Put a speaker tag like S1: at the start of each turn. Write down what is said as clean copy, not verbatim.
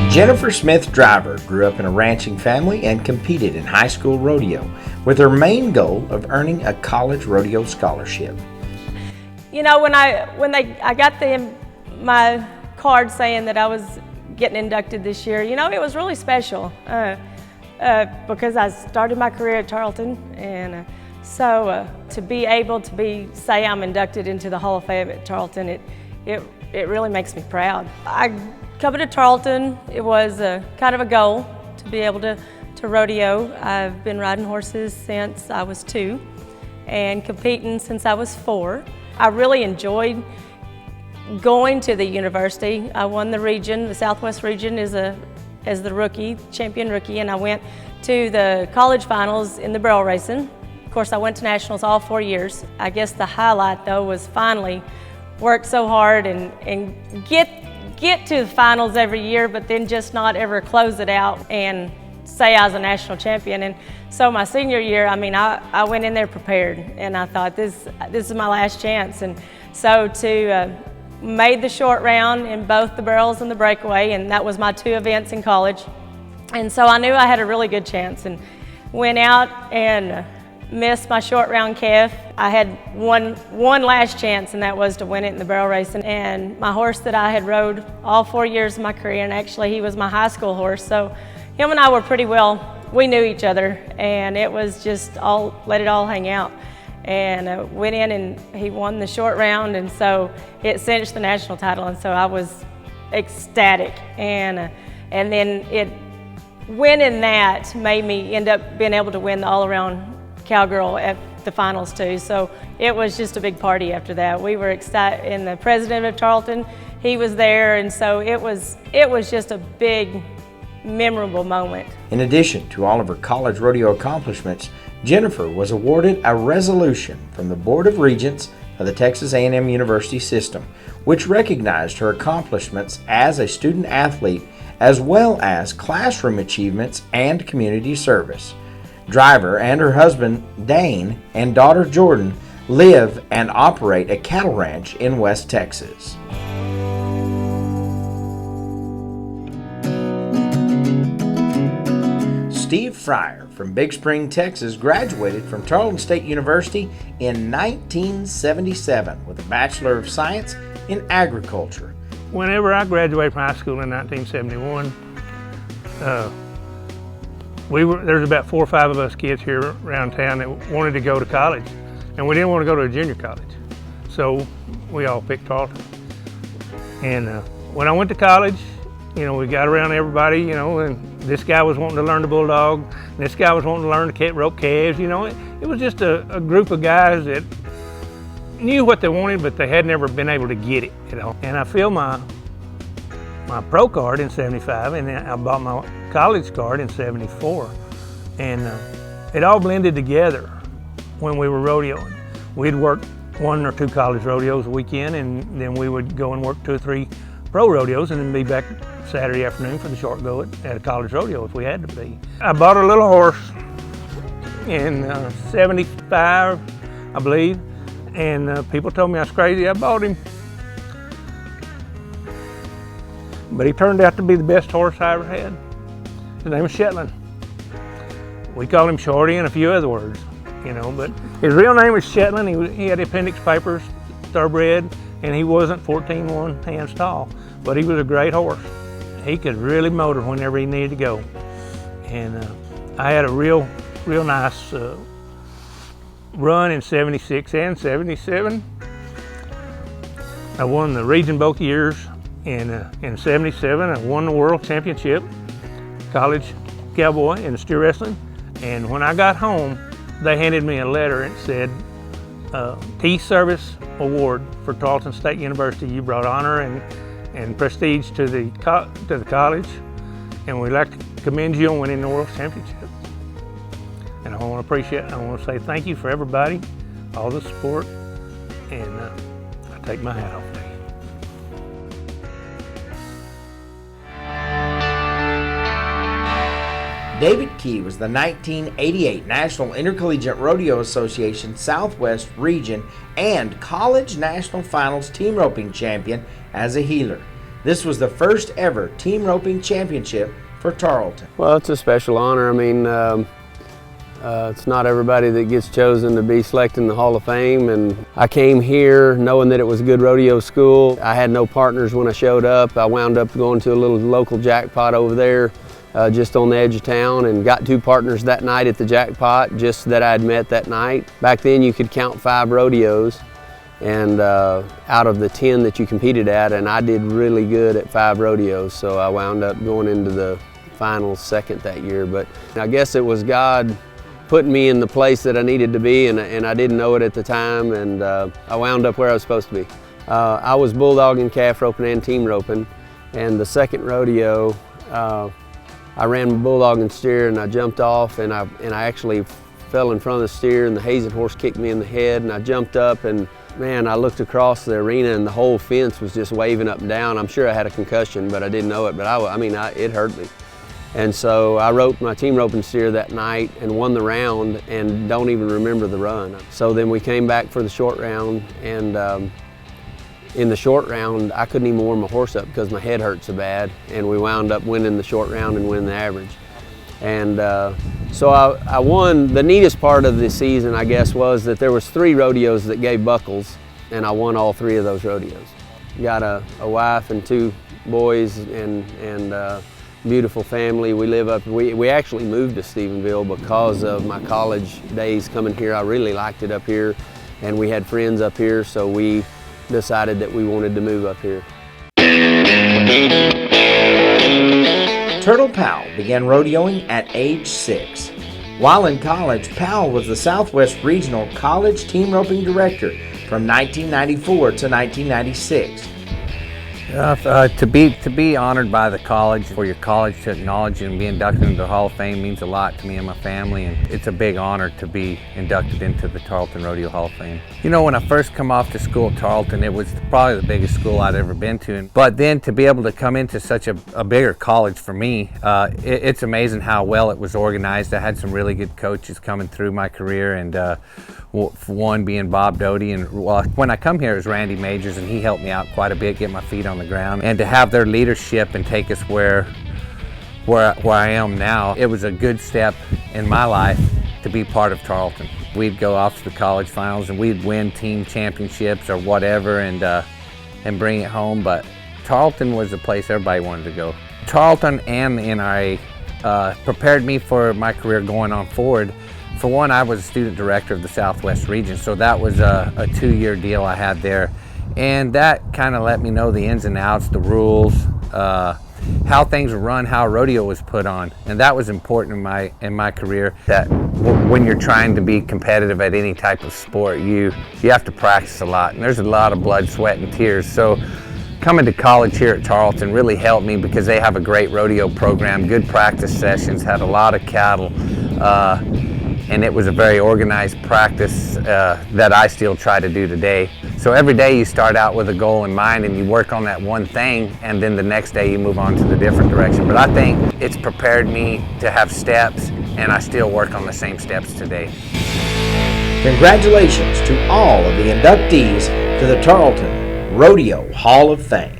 S1: Jennifer Smith Driver grew up in a ranching family and competed in high school rodeo with her main goal of earning a college rodeo scholarship.
S2: You know, when I got my card saying that I was getting inducted this year, you know, it was really special because I started my career at Tarleton, and so to be able to say I'm inducted into the Hall of Fame at Tarleton, it really makes me proud. Coming to Tarleton, it was kind of a goal to be able to rodeo. I've been riding horses since I was 2 and competing since I was 4. I really enjoyed going to the university. I won the region, the Southwest region, as the rookie, champion rookie, and I went to the college finals in the barrel racing. Of course, I went to nationals all 4 years. I guess the highlight, though, was finally work so hard and get to the finals every year, but then just not ever close it out and say I was a national champion. And so my senior year, I mean, I went in there prepared, and I thought this is my last chance. And so to made the short round in both the barrels and the breakaway, and that was my 2 events in college. And so I knew I had a really good chance, and went out and missed my short round calf. I had one last chance, and that was to win it in the barrel racing. And my horse that I had rode all 4 years of my career, and actually he was my high school horse, so him and I were pretty well, we knew each other, and it was just let it all hang out. And went in and he won the short round, and so it cinched the national title, and so I was ecstatic. And then winning that made me end up being able to win the all-around cowgirl at the finals too. So it was just a big party after that. We were ecstatic, and the president of Tarleton, he was there, and so it was just a big, memorable moment.
S1: In addition to all of her college rodeo accomplishments, Jennifer was awarded a resolution from the Board of Regents of the Texas A&M University system, which recognized her accomplishments as a student athlete as well as classroom achievements and community service. Driver and her husband Dane and daughter Jordan live and operate a cattle ranch in West Texas. Steve Fryar from Big Spring, Texas graduated from Tarleton State University in 1977 with a Bachelor of Science in Agriculture.
S3: Whenever I graduated from high school in 1971, there's about 4 or 5 of us kids here around town that wanted to go to college, and we didn't want to go to a junior college, so we all picked Tarleton. And when I went to college, you know, we got around everybody, you know, and this guy was wanting to learn the bulldog, and this guy was wanting to learn to rope calves. You know, it was just a group of guys that knew what they wanted, but they had never been able to get it, you know. And I filled my pro card in '75, and then I bought my college card in '74, and it all blended together when we were rodeoing. We'd work 1 or 2 college rodeos a weekend, and then we would go and work 2 or 3 pro rodeos, and then be back Saturday afternoon for the short go at a college rodeo if we had to be. I bought a little horse in '75, I believe, and people told me I was crazy. I bought him, but he turned out to be the best horse I ever had. His name was Shetland. We called him Shorty and a few other words, you know, but his real name was Shetland. He had appendix papers, thoroughbred, and he wasn't 14 hands tall, but he was a great horse. He could really motor whenever he needed to go. And I had a real nice run in '76 and '77. I won the region both years. In '77, I won the world championship, college cowboy in steer wrestling. And when I got home, they handed me a letter and said, Peace Service Award for Tarleton State University. You brought honor and prestige to the college, and we'd like to commend you on winning the world championship. And I want to say thank you for everybody, all the support, and I take my hat off to you.
S1: David Key was the 1988 National Intercollegiate Rodeo Association Southwest Region and College National Finals team roping champion as a heeler. This was the first ever team roping championship for Tarleton.
S4: Well, it's a special honor. I mean, it's not everybody that gets chosen to be selected in the Hall of Fame, and I came here knowing that it was a good rodeo school. I had no partners when I showed up. I wound up going to a little local jackpot over there just on the edge of town, and got 2 partners that night at the jackpot just that I'd met that night. Back then you could count 5 rodeos, and out of the 10 that you competed at, and I did really good at 5 rodeos, so I wound up going into the finals second that year. But I guess it was God putting me in the place that I needed to be, and I didn't know it at the time, and I wound up where I was supposed to be. I was bulldogging, calf roping, and team roping, and the second rodeo I ran my bulldogging steer, and I jumped off, and I actually fell in front of the steer, and the hazing horse kicked me in the head, and I jumped up, and man, I looked across the arena and the whole fence was just waving up and down. I'm sure I had a concussion, but I didn't know it, but it hurt me. And so I roped my team roping steer that night and won the round, and don't even remember the run. So then we came back for the short round, and in the short round I couldn't even warm my horse up because my head hurt so bad, and we wound up winning the short round and winning the average. And so I won. The neatest part of the season, I guess, was that there was 3 rodeos that gave buckles, and I won all 3 of those rodeos. Got a wife and 2 boys, and beautiful family. We live up, we actually moved to Stephenville because of my college days coming here. I really liked it up here, and we had friends up here, so we decided that we wanted to move up here.
S1: Turtle Powell began rodeoing at age 6. While in college, Powell was the Southwest Regional College Team Roping Director from 1994 to 1996.
S5: To be honored by the college, for your college to acknowledge you and be inducted into the Hall of Fame means a lot to me and my family, and it's a big honor to be inducted into the Tarleton Rodeo Hall of Fame. You know, when I first come off to school at Tarleton, it was probably the biggest school I'd ever been to, but then to be able to come into such a bigger college for me, it's amazing how well it was organized. I had some really good coaches coming through my career, and one being Bob Doty, and when I come here it was Randy Majors, and he helped me out quite a bit, get my feet on the ground, and to have their leadership and take us where I am now, it was a good step in my life to be part of Tarleton. We'd go off to the college finals and we'd win team championships or whatever, and bring it home, but Tarleton was the place everybody wanted to go. Tarleton and the NRA prepared me for my career going on forward. For one, I was a student director of the Southwest region, so that was a 2-year deal I had there. And that kind of let me know the ins and outs, the rules, how things were run, how a rodeo was put on. And that was important in my career, that when you're trying to be competitive at any type of sport, you have to practice a lot. And there's a lot of blood, sweat, and tears. So coming to college here at Tarleton really helped me because they have a great rodeo program, good practice sessions, had a lot of cattle. And it was a very organized practice that I still try to do today. So every day you start out with a goal in mind and you work on that one thing, and then the next day you move on to the different direction. But I think it's prepared me to have steps, and I still work on the same steps today.
S1: Congratulations to all of the inductees to the Tarleton Rodeo Hall of Fame.